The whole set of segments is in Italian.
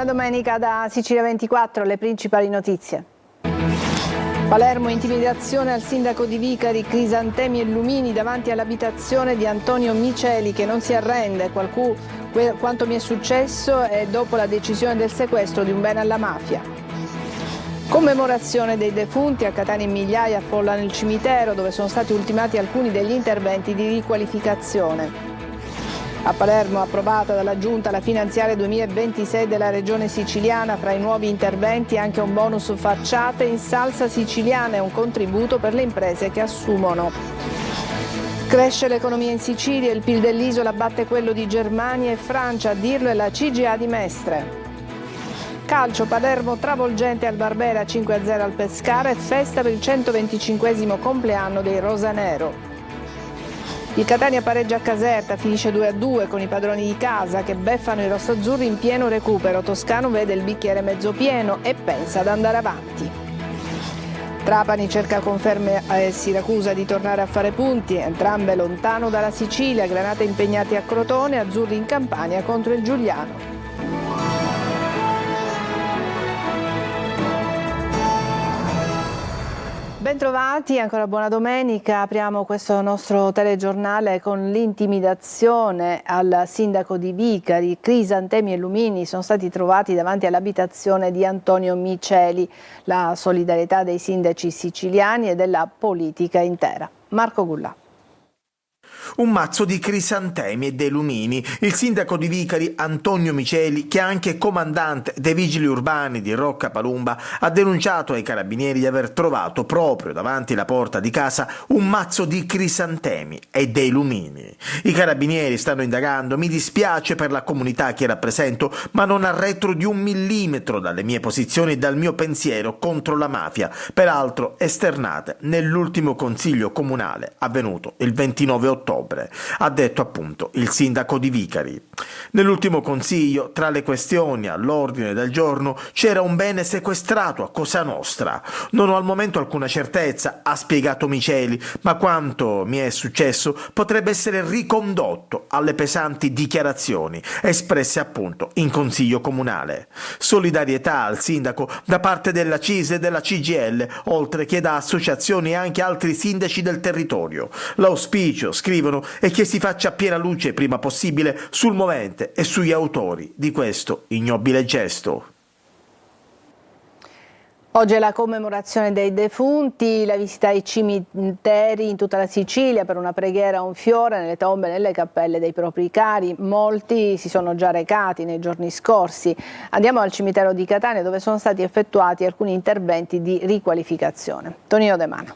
domenica da Sicilia 24, le principali notizie. Palermo, intimidazione al sindaco di Vicari, Crisantemi e Lumini davanti all'abitazione di Antonio Miceli che non si arrende. Quanto mi è successo è dopo la decisione del sequestro di un bene alla mafia. Commemorazione dei defunti, a Catania migliaia affollano il cimitero dove sono stati ultimati alcuni degli interventi di riqualificazione. A Palermo approvata dalla Giunta la finanziaria 2026 della Regione Siciliana, fra i nuovi interventi anche un bonus facciate in salsa siciliana e un contributo per le imprese che assumono. Cresce l'economia in Sicilia, il PIL dell'isola batte quello di Germania e Francia, a dirlo è la CGA di Mestre. Calcio, Palermo travolgente al Barbera 5-0 al Pescara e festa per il 125° compleanno dei Rosanero. Il Catania pareggia a Caserta, finisce 2-2 con i padroni di casa che beffano i rossazzurri in pieno recupero. Toscano vede il bicchiere mezzo pieno e pensa ad andare avanti. Trapani cerca conferme a Siracusa di tornare a fare punti, entrambe lontano dalla Sicilia, Granate impegnati a Crotone, azzurri in Campania contro il Giuliano. Bentrovati, ancora buona domenica. Apriamo questo nostro telegiornale con l'intimidazione al sindaco di Vicari. Crisantemi e Lumini sono stati trovati davanti all'abitazione di Antonio Miceli. La solidarietà dei sindaci siciliani e della politica intera. Marco Gullà. Un mazzo di crisantemi e dei lumini. Il sindaco di Vicari, Antonio Miceli, che è anche comandante dei vigili urbani di Rocca Palumba, ha denunciato ai carabinieri di aver trovato proprio davanti alla porta di casa un mazzo di crisantemi e dei lumini. I carabinieri stanno indagando, mi dispiace per la comunità che rappresento, ma non arretro di 1 millimetro dalle mie posizioni e dal mio pensiero contro la mafia, peraltro esternate nell'ultimo consiglio comunale avvenuto il 29 ottobre. Ha detto appunto il sindaco di Vicari. Nell'ultimo consiglio, tra le questioni all'ordine del giorno, c'era un bene sequestrato a Cosa Nostra. Non ho al momento alcuna certezza, ha spiegato Miceli, ma quanto mi è successo potrebbe essere ricondotto alle pesanti dichiarazioni espresse appunto in consiglio comunale. Solidarietà al sindaco da parte della CISE e della CGIL, oltre che da associazioni e anche altri sindaci del territorio. L'auspicio, scrivono, è che si faccia piena luce prima possibile sul movente e sugli autori di questo ignobile gesto. Oggi è la commemorazione dei defunti, la visita ai cimiteri in tutta la Sicilia per una preghiera, un fiore nelle tombe e nelle cappelle dei propri cari. Molti si sono già recati nei giorni scorsi. Andiamo al cimitero di Catania dove sono stati effettuati alcuni interventi di riqualificazione. Tonino De Mano.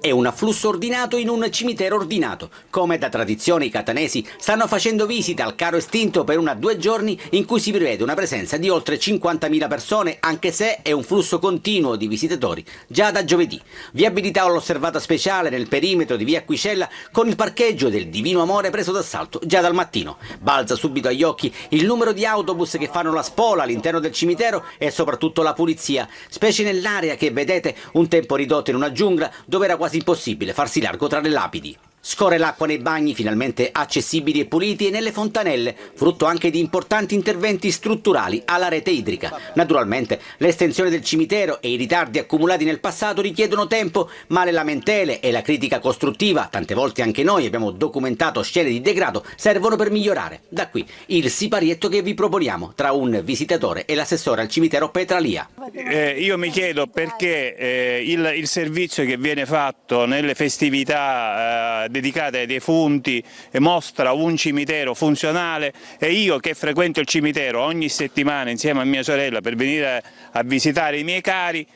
È un afflusso ordinato in un cimitero ordinato. Come da tradizione i catanesi stanno facendo visita al caro estinto per 1 o 2 giorni in cui si prevede una presenza di oltre 50.000 persone, anche se è un flusso continuo di visitatori già da giovedì. Viabilità all'osservata speciale nel perimetro di via Acquicella con il parcheggio del Divino Amore preso d'assalto già dal mattino. Balza subito agli occhi il numero di autobus che fanno la spola all'interno del cimitero e soprattutto la pulizia, specie nell'area che vedete un tempo ridotta in una giungla dove era quasi impossibile farsi largo tra le lapidi. Scorre l'acqua nei bagni finalmente accessibili e puliti e nelle fontanelle, frutto anche di importanti interventi strutturali alla rete idrica. Naturalmente l'estensione del cimitero e i ritardi accumulati nel passato richiedono tempo, ma le lamentele e la critica costruttiva, tante volte anche noi abbiamo documentato scene di degrado, servono per migliorare. Da qui il siparietto che vi proponiamo tra un visitatore e l'assessore al cimitero Petralia. Io mi chiedo perché il servizio che viene fatto nelle festività dedicate ai defunti mostra un cimitero funzionale e io che frequento il cimitero ogni settimana insieme a mia sorella per venire a visitare i miei cari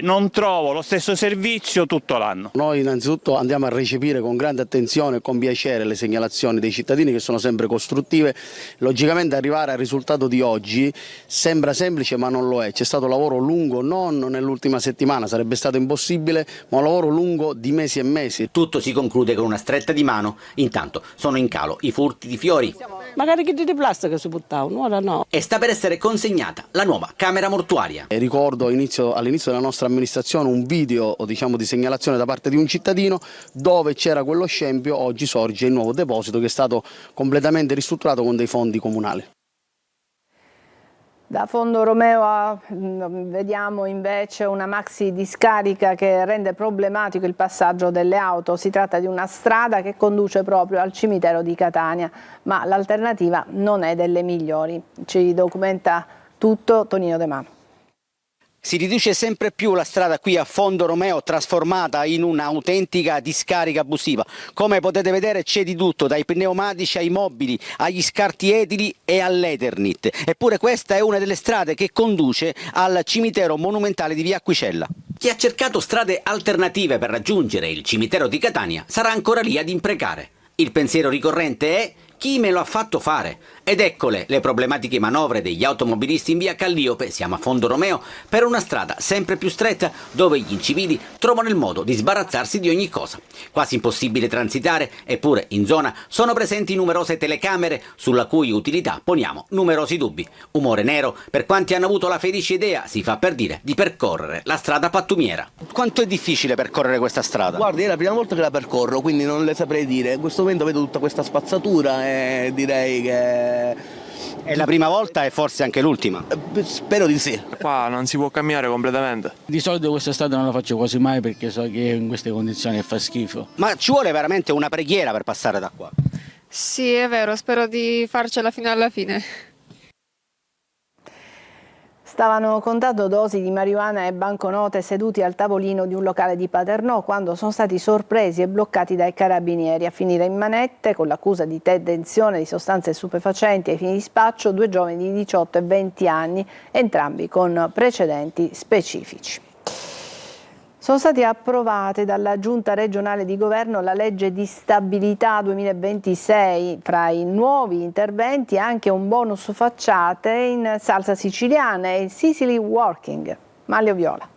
non trovo lo stesso servizio tutto l'anno. Noi innanzitutto andiamo a recepire con grande attenzione e con piacere le segnalazioni dei cittadini che sono sempre costruttive. Logicamente arrivare al risultato di oggi sembra semplice ma non lo è, c'è stato un lavoro lungo, non nell'ultima settimana, sarebbe stato impossibile, ma un lavoro lungo di mesi e mesi. Tutto si conclude con una stretta di mano, intanto sono in calo i furti di fiori. Magari che di plastica si buttavano, ora no. E sta per essere consegnata la nuova camera mortuaria. E ricordo all'inizio della nostra amministrazione un video di segnalazione da parte di un cittadino dove c'era quello scempio, oggi sorge il nuovo deposito che è stato completamente ristrutturato con dei fondi comunali. Da Fondo Romeo vediamo invece una maxi discarica che rende problematico il passaggio delle auto. Si tratta di una strada che conduce proprio al cimitero di Catania, ma l'alternativa non è delle migliori. Ci documenta tutto Tonino De Mano. Si riduce sempre più la strada qui a Fondo Romeo, trasformata in un'autentica discarica abusiva. Come potete vedere c'è di tutto, dai pneumatici ai mobili, agli scarti edili e all'Eternit. Eppure questa è una delle strade che conduce al cimitero monumentale di Via Acquicella. Chi ha cercato strade alternative per raggiungere il cimitero di Catania sarà ancora lì ad imprecare. Il pensiero ricorrente è: chi me lo ha fatto fare? Ed eccole le problematiche manovre degli automobilisti in via Calliope, siamo a Fondo Romeo, per una strada sempre più stretta dove gli incivili trovano il modo di sbarazzarsi di ogni cosa. Quasi impossibile transitare, eppure in zona sono presenti numerose telecamere sulla cui utilità poniamo numerosi dubbi. Umore nero per quanti hanno avuto la felice idea, si fa per dire, di percorrere la strada pattumiera. Quanto è difficile percorrere questa strada? Guardi, è la prima volta che la percorro, quindi non le saprei dire. In questo momento vedo tutta questa spazzatura e direi che È la prima volta e forse anche l'ultima. spero di sì. Qua non si può camminare completamente. Di solito questa strada non la faccio quasi mai perché so che in queste condizioni fa schifo. Ma ci vuole veramente una preghiera per passare da qua? Sì, è vero, spero di farcela fino alla fine. Stavano contando dosi di marijuana e banconote seduti al tavolino di un locale di Paternò quando sono stati sorpresi e bloccati dai carabinieri. A finire in manette con l'accusa di detenzione di sostanze stupefacenti ai fini di spaccio 2 giovani di 18 e 20 anni, entrambi con precedenti specifici. Sono state approvate dalla Giunta regionale di governo la legge di stabilità 2026, fra i nuovi interventi anche un bonus facciate in salsa siciliana e il Sicily Working. Maglio Viola.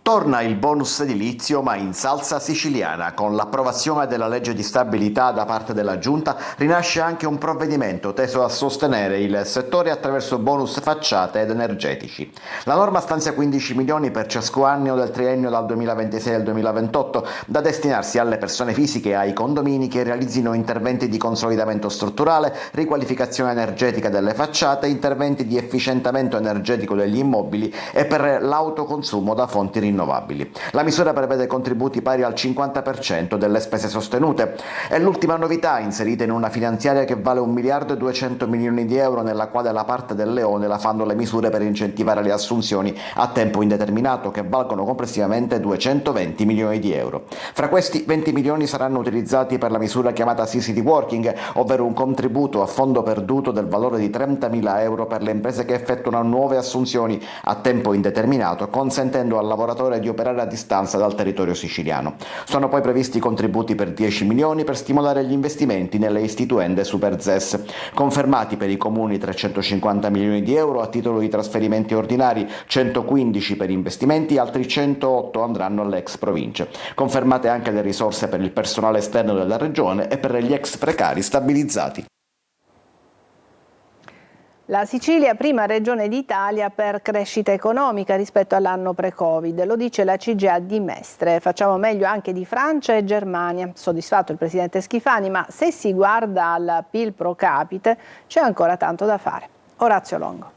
Torna il bonus edilizio ma in salsa siciliana. Con l'approvazione della legge di stabilità da parte della Giunta rinasce anche un provvedimento teso a sostenere il settore attraverso bonus facciate ed energetici. La norma stanzia 15 milioni per ciascun anno del triennio dal 2026 al 2028 da destinarsi alle persone fisiche e ai condomini che realizzino interventi di consolidamento strutturale, riqualificazione energetica delle facciate, interventi di efficientamento energetico degli immobili e per l'autoconsumo da fonti rinnovabili. La misura prevede contributi pari al 50% delle spese sostenute. È l'ultima novità inserita in una finanziaria che vale 1 miliardo e 200 milioni di euro, nella quale la parte del leone la fanno le misure per incentivare le assunzioni a tempo indeterminato che valgono complessivamente 220 milioni di euro. Fra questi 20 milioni saranno utilizzati per la misura chiamata Sicily Working, ovvero un contributo a fondo perduto del valore di 30.000 euro per le imprese che effettuano nuove assunzioni a tempo indeterminato, consentendo al lavoratore di operare a distanza dal territorio siciliano. Sono poi previsti contributi per 10 milioni per stimolare gli investimenti nelle istituende Super ZES, confermati per i comuni 350 milioni di euro a titolo di trasferimenti ordinari, 115 per investimenti, altri 108 andranno alle ex province. Confermate anche le risorse per il personale esterno della regione e per gli ex precari stabilizzati. La Sicilia, prima regione d'Italia per crescita economica rispetto all'anno pre-Covid, lo dice la CGIA di Mestre. Facciamo meglio anche di Francia e Germania. Soddisfatto il presidente Schifani, ma se si guarda al PIL pro capite c'è ancora tanto da fare. Orazio Longo.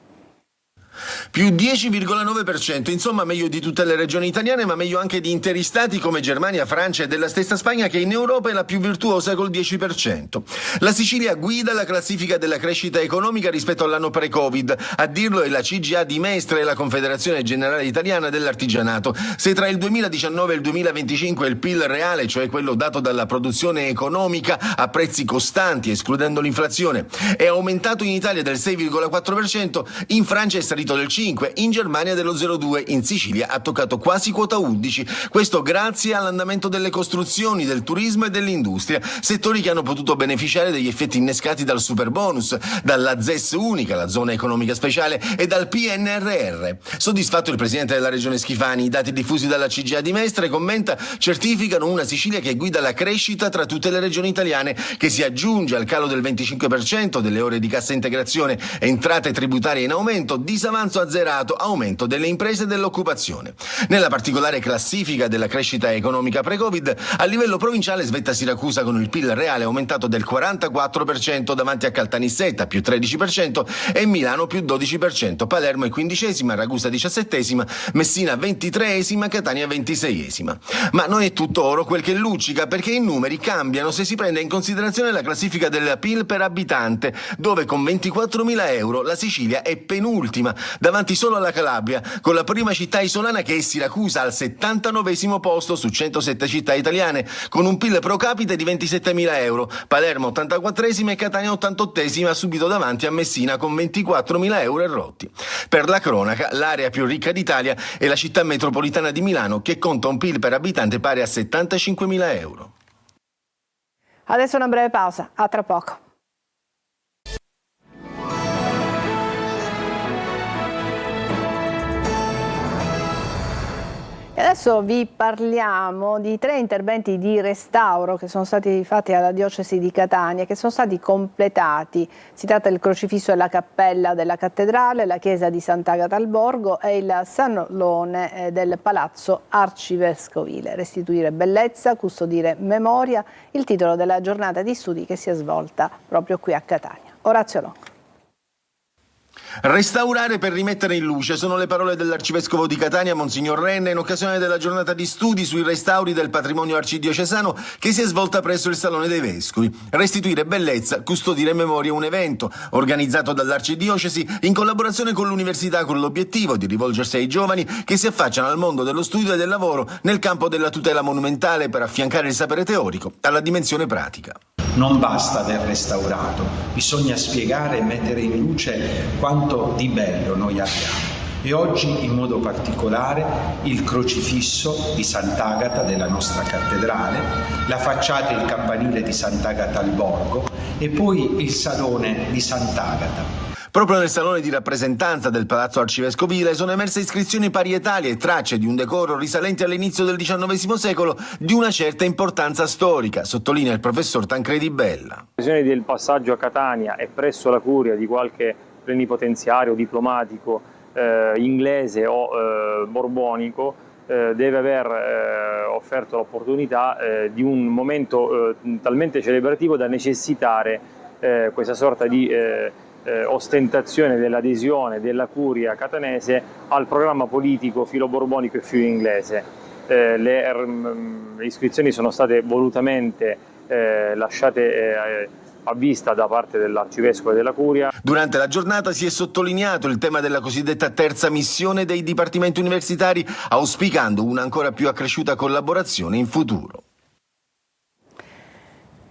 Più 10,9%, insomma meglio di tutte le regioni italiane, ma meglio anche di interi stati come Germania, Francia e della stessa Spagna, che in Europa è la più virtuosa col 10%. La Sicilia guida la classifica della crescita economica rispetto all'anno pre-Covid, a dirlo è la CGIA di Mestre e la Confederazione Generale Italiana dell'Artigianato. Se tra il 2019 e il 2025 il PIL reale, cioè quello dato dalla produzione economica a prezzi costanti, escludendo l'inflazione, è aumentato in Italia del 6,4%, in Francia è salito del 5%, in Germania dello 0,2%, in Sicilia ha toccato quasi quota 11%. Questo grazie all'andamento delle costruzioni, del turismo e dell'industria, settori che hanno potuto beneficiare degli effetti innescati dal superbonus, dalla ZES unica, la zona economica speciale, e dal PNRR. Soddisfatto il presidente della regione Schifani, i dati diffusi dalla CGIA di Mestre, commenta, certificano una Sicilia che guida la crescita tra tutte le regioni italiane, che si aggiunge al calo del 25% delle ore di cassa integrazione, entrate tributarie in aumento, disavanzo disavanzo azzerato, aumento delle imprese e dell'occupazione. Nella particolare classifica della crescita economica pre-Covid, a livello provinciale svetta Siracusa con il PIL reale aumentato del 44% davanti a Caltanissetta più 13% e Milano più 12%, Palermo è 15esima, Ragusa 17esima, Messina 23esima, Catania 26esima. Ma non è tutto oro quel che luccica, perché i numeri cambiano se si prende in considerazione la classifica del PIL per abitante, dove con 24.000 euro la Sicilia è penultima, davanti solo alla Calabria, con la prima città isolana che è Siracusa al 79esimo posto su 107 città italiane, con un PIL pro capite di 27.000 euro, Palermo 84esima e Catania 88esima, subito davanti a Messina con 24.000 euro e rotti. Per la cronaca, l'area più ricca d'Italia è la città metropolitana di Milano, che conta un PIL per abitante pari a 75.000 euro. Adesso una breve pausa, a tra poco. E adesso vi parliamo di 3 interventi di restauro che sono stati fatti alla diocesi di Catania, che sono stati completati. Si tratta del crocifisso della cappella della cattedrale, la chiesa di Sant'Agata al Borgo e il salone del palazzo arcivescovile. Restituire bellezza, custodire memoria, il titolo della giornata di studi che si è svolta proprio qui a Catania. Orazio Longo. Restaurare per rimettere in luce sono le parole dell'arcivescovo di Catania, Monsignor Renna, in occasione della giornata di studi sui restauri del patrimonio arcidiocesano che si è svolta presso il Salone dei Vescovi. Restituire bellezza, custodire memoria, un evento organizzato dall'arcidiocesi in collaborazione con l'università, con l'obiettivo di rivolgersi ai giovani che si affacciano al mondo dello studio e del lavoro nel campo della tutela monumentale, per affiancare il sapere teorico alla dimensione pratica. Non basta aver restaurato, bisogna spiegare e mettere in luce quanto di bello noi abbiamo. E oggi in modo particolare il crocifisso di Sant'Agata della nostra cattedrale, la facciata e il campanile di Sant'Agata al Borgo e poi il salone di Sant'Agata. Proprio nel salone di rappresentanza del Palazzo Arcivescovile sono emerse iscrizioni parietali e tracce di un decoro risalenti all'inizio del XIX secolo di una certa importanza storica, sottolinea il professor Tancredi Bella. In occasione del passaggio a Catania e presso la curia di qualche plenipotenziario diplomatico inglese o borbonico deve aver offerto l'opportunità di un momento talmente celebrativo da necessitare questa sorta di ostentazione dell'adesione della curia catanese al programma politico filo-borbonico e filo-inglese. Le iscrizioni sono state volutamente lasciate a vista da parte dell'arcivescovo e della curia. Durante la giornata si è sottolineato il tema della cosiddetta terza missione dei dipartimenti universitari, auspicando una ancora più accresciuta collaborazione in futuro.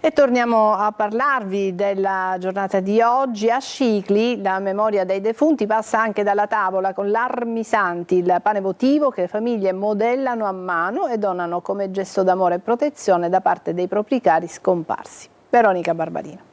E torniamo a parlarvi della giornata di oggi. A Scicli la memoria dei defunti passa anche dalla tavola con l'Armisanti, il pane votivo che le famiglie modellano a mano e donano come gesto d'amore e protezione da parte dei propri cari scomparsi. Veronica Barbarino.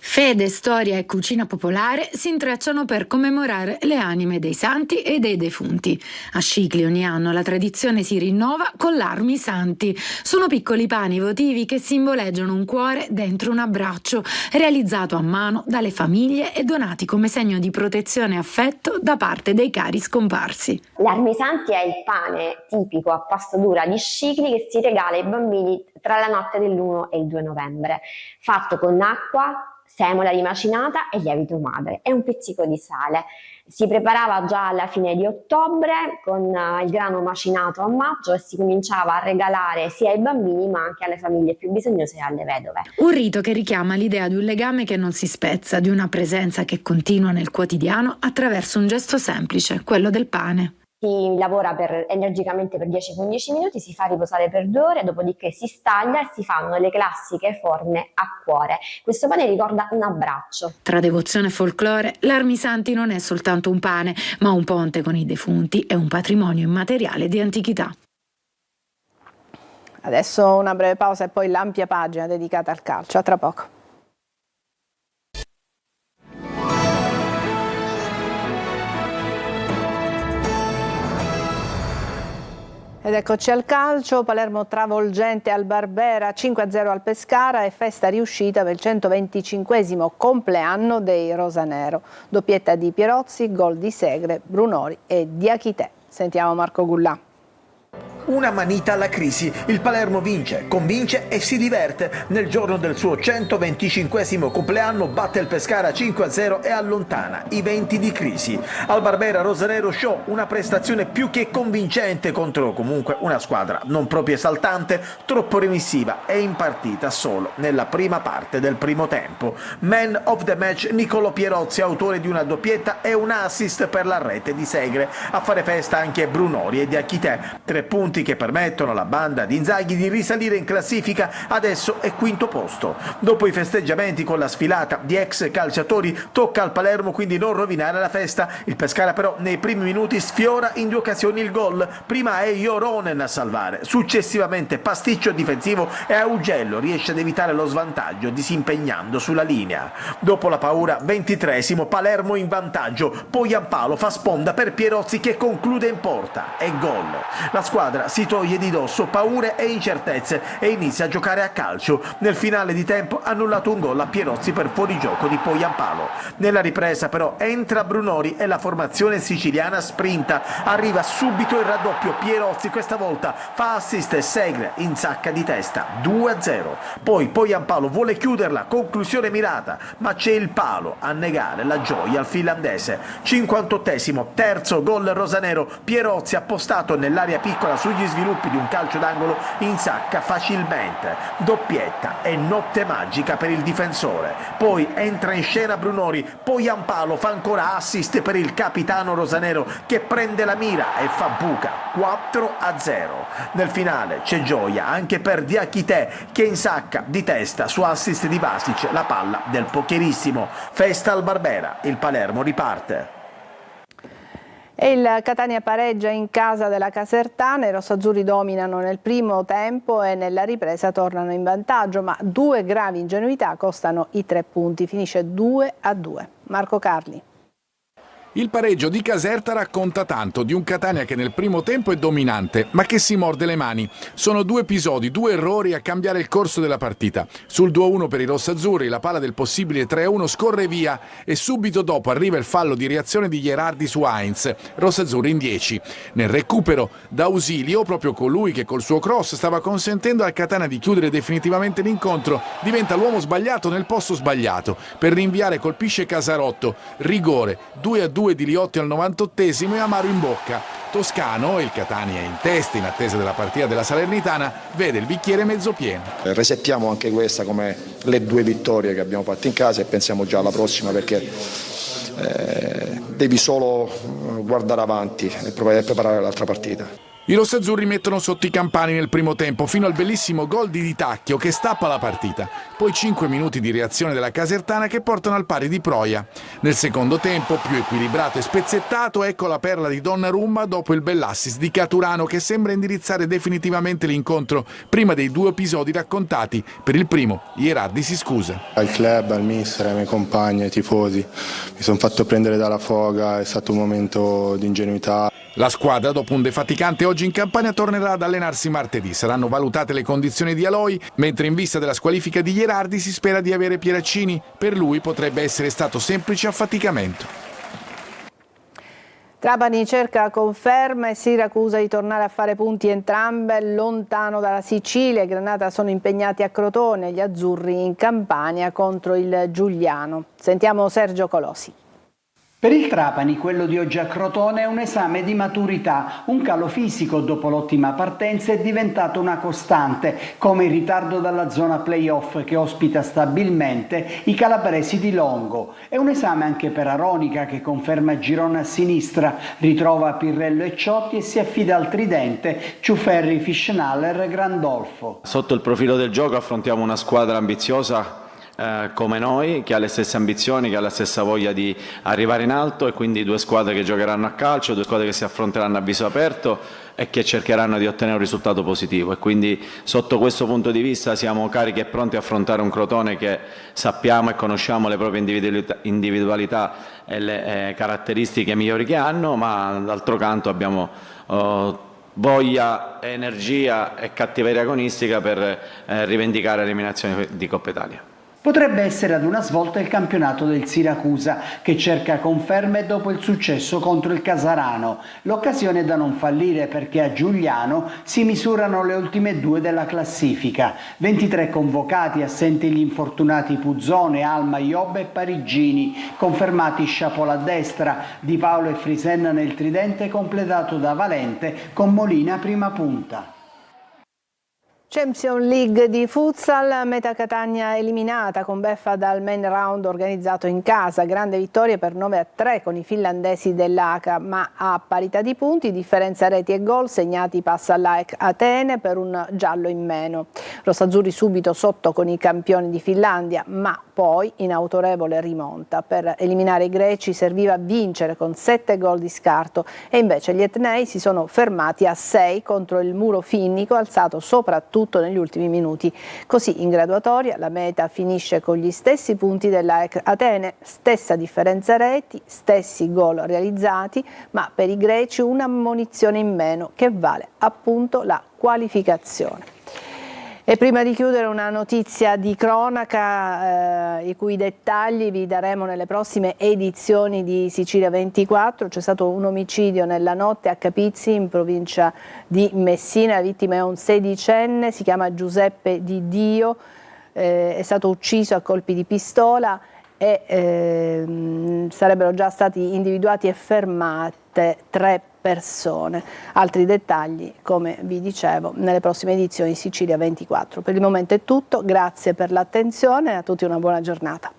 Fede, storia e cucina popolare si intrecciano per commemorare le anime dei santi e dei defunti. A Scicli ogni anno la tradizione si rinnova con l'Armisanti. Sono piccoli pani votivi che simboleggiano un cuore dentro un abbraccio, realizzato a mano dalle famiglie e donati come segno di protezione e affetto da parte dei cari scomparsi. L'Armisanti è il pane tipico a pasta dura di Scicli che si regala ai bambini tra la notte dell'1 e il 2 novembre, fatto con acqua, semola rimacinata e lievito madre e un pizzico di sale. Si preparava già alla fine di ottobre con il grano macinato a maggio e si cominciava a regalare sia ai bambini ma anche alle famiglie più bisognose e alle vedove. Un rito che richiama l'idea di un legame che non si spezza, di una presenza che continua nel quotidiano attraverso un gesto semplice, quello del pane. Si lavora energicamente per 10-15 minuti, si fa riposare per 2 ore, dopodiché si staglia e si fanno le classiche forme a cuore. Questo pane ricorda un abbraccio. Tra devozione e folklore, l'Armisanti non è soltanto un pane, ma un ponte con i defunti e un patrimonio immateriale di antichità. Adesso una breve pausa e poi l'ampia pagina dedicata al calcio. A tra poco. Ed Ed eccoci al calcio, Palermo travolgente al Barbera, 5-0 al Pescara e festa riuscita per il 125esimo compleanno dei rosanero. Doppietta di Pierozzi, gol di Segre, Brunori e Diachité. Sentiamo Marco Gullà. Una manita alla crisi, il Palermo vince, convince e si diverte. Nel giorno del suo 125esimo compleanno batte il Pescara 5-0 e allontana i venti di crisi. Al Barbera rosanero show, una prestazione più che convincente contro comunque una squadra non proprio esaltante, troppo remissiva e in partita solo nella prima parte del primo tempo. Man of the match Nicolò Pierozzi, autore di una doppietta e un assist per la rete di Segre. A fare festa anche Brunori e Diachité, 3 punti che permettono alla banda di Inzaghi di risalire in classifica, adesso è quinto posto. Dopo i festeggiamenti con la sfilata di ex calciatori tocca al Palermo quindi non rovinare la festa. Il Pescara però nei primi minuti sfiora in 2 occasioni il gol, prima è Joronen a salvare, successivamente pasticcio difensivo e Augello riesce ad evitare lo svantaggio disimpegnando sulla linea. Dopo la paura, 23esimo, Palermo in vantaggio, poi Giampalo fa sponda per Pierozzi che conclude in porta e gol. La squadra si toglie di dosso paure e incertezze e inizia a giocare a calcio. Nel finale di tempo ha annullato un gol a Pierozzi per fuorigioco di Giampalo. Nella ripresa però entra Brunori e la formazione siciliana sprinta. Arriva subito il raddoppio, Pierozzi questa volta fa assist e Segre insacca di testa, 2-0. Poi Giampalo vuole chiuderla, conclusione mirata, ma c'è il palo a negare la gioia al finlandese. 58esimo, terzo gol rosanero, Pierozzi appostato nell'area piccola sugli sviluppi di un calcio d'angolo insacca facilmente, doppietta e notte magica per il difensore. Poi entra in scena Brunori, poi Giampalo fa ancora assist per il capitano rosanero che prende la mira e fa buca, 4-0. Nel finale c'è gioia anche per Diachité che insacca di testa su assist di Vasic la palla del pokerissimo. Festa al Barbera, il Palermo riparte. E il Catania pareggia in casa della Casertana, i rossazzurri dominano nel primo tempo e nella ripresa tornano in vantaggio, ma 2 gravi ingenuità costano i 3 punti, finisce 2-2. Marco Carli. Il pareggio di Caserta racconta tanto di un Catania che nel primo tempo è dominante, ma che si morde le mani. Sono 2 episodi, 2 errori a cambiare il corso della partita. Sul 2-1 per i rossazzurri la palla del possibile 3-1 scorre via e subito dopo arriva il fallo di reazione di Gherardi su Heinz, rossazzurri in 10. Nel recupero d'ausilio, proprio colui che col suo cross stava consentendo al Catania di chiudere definitivamente l'incontro, diventa l'uomo sbagliato nel posto sbagliato. Per rinviare colpisce Casarotto, rigore, 2-2 di Liotti al 98esimo e amaro in bocca. Toscano, il Catania in testa in attesa della partita della Salernitana, vede il bicchiere mezzo pieno. Resettiamo anche questa come le 2 vittorie che abbiamo fatto in casa e pensiamo già alla prossima perché devi solo guardare avanti e preparare l'altra partita. I rossazzurri mettono sotto i campani nel primo tempo fino al bellissimo gol di Di Tacchio che stappa la partita. Poi 5 minuti di reazione della Casertana che portano al pari di Proia. Nel secondo tempo, più equilibrato e spezzettato, ecco la perla di Donnarumma dopo il bell'assist di Caturano che sembra indirizzare definitivamente l'incontro prima dei 2 episodi raccontati. Per il primo, Gherardi si scusa. Al club, al mister, ai miei compagni, ai tifosi. Mi sono fatto prendere dalla foga, è stato un momento di ingenuità. La squadra, dopo un defaticante oggi in Campania, tornerà ad allenarsi martedì. Saranno valutate le condizioni di Aloi, mentre in vista della squalifica di Gherardi si spera di avere Pieraccini. Per lui potrebbe essere stato semplice affaticamento. Trapani cerca conferma e Siracusa di tornare a fare punti entrambe lontano dalla Sicilia. I Granata sono impegnati a Crotone, gli azzurri in Campania contro il Giuliano. Sentiamo Sergio Colosi. Per il Trapani quello di oggi a Crotone è un esame di maturità. Un calo fisico dopo l'ottima partenza è diventato una costante, come il ritardo dalla zona playoff che ospita stabilmente i calabresi di Longo. È un esame anche per Aronica che conferma girone a sinistra, ritrova Pirrello e Ciotti e si affida al tridente Ciuferri, Fischnaller, Grandolfo. Sotto il profilo del gioco affrontiamo una squadra ambiziosa come noi, che ha le stesse ambizioni, che ha la stessa voglia di arrivare in alto, e quindi 2 squadre che giocheranno a calcio, 2 squadre che si affronteranno a viso aperto e che cercheranno di ottenere un risultato positivo, e quindi sotto questo punto di vista siamo carichi e pronti a affrontare un Crotone che sappiamo e conosciamo le proprie individualità e le caratteristiche migliori che hanno, ma d'altro canto abbiamo voglia, energia e cattiveria agonistica per rivendicare l'eliminazione di Coppa Italia. Potrebbe essere ad una svolta il campionato del Siracusa, che cerca conferme dopo il successo contro il Casarano. L'occasione è da non fallire, perché a Giuliano si misurano le ultime due della classifica. 23 convocati, assenti gli infortunati Puzzone, Alma, Iobbe e Parigini, confermati Sciapola a destra, Di Paolo e Frisen nel tridente completato da Valente con Molina prima punta. Champions League di futsal, Meta Catania eliminata con beffa dal main round organizzato in casa, grande vittoria per 9-3 con i finlandesi dell'ACA, ma a parità di punti, differenza reti e gol segnati passa all'AEK Atene per un giallo in meno. Rossazzurri subito sotto con i campioni di Finlandia, ma poi in autorevole rimonta. Per eliminare i greci serviva vincere con 7 gol di scarto e invece gli etnei si sono fermati a 6 contro il muro finnico alzato soprattutto negli ultimi minuti. Così in graduatoria la Meta finisce con gli stessi punti dell'AEK Atene, stessa differenza reti, stessi gol realizzati, ma per i greci una ammonizione in meno che vale appunto la qualificazione. E prima di chiudere una notizia di cronaca i cui dettagli vi daremo nelle prossime edizioni di Sicilia 24. C'è stato un omicidio nella notte a Capizzi in provincia di Messina, la vittima è un 16enne, si chiama Giuseppe Di Dio, è stato ucciso a colpi di pistola e sarebbero già stati individuati e fermate 3 persone. Altri dettagli, come vi dicevo, nelle prossime edizioni Sicilia 24. Per il momento è tutto, grazie per l'attenzione e a tutti una buona giornata.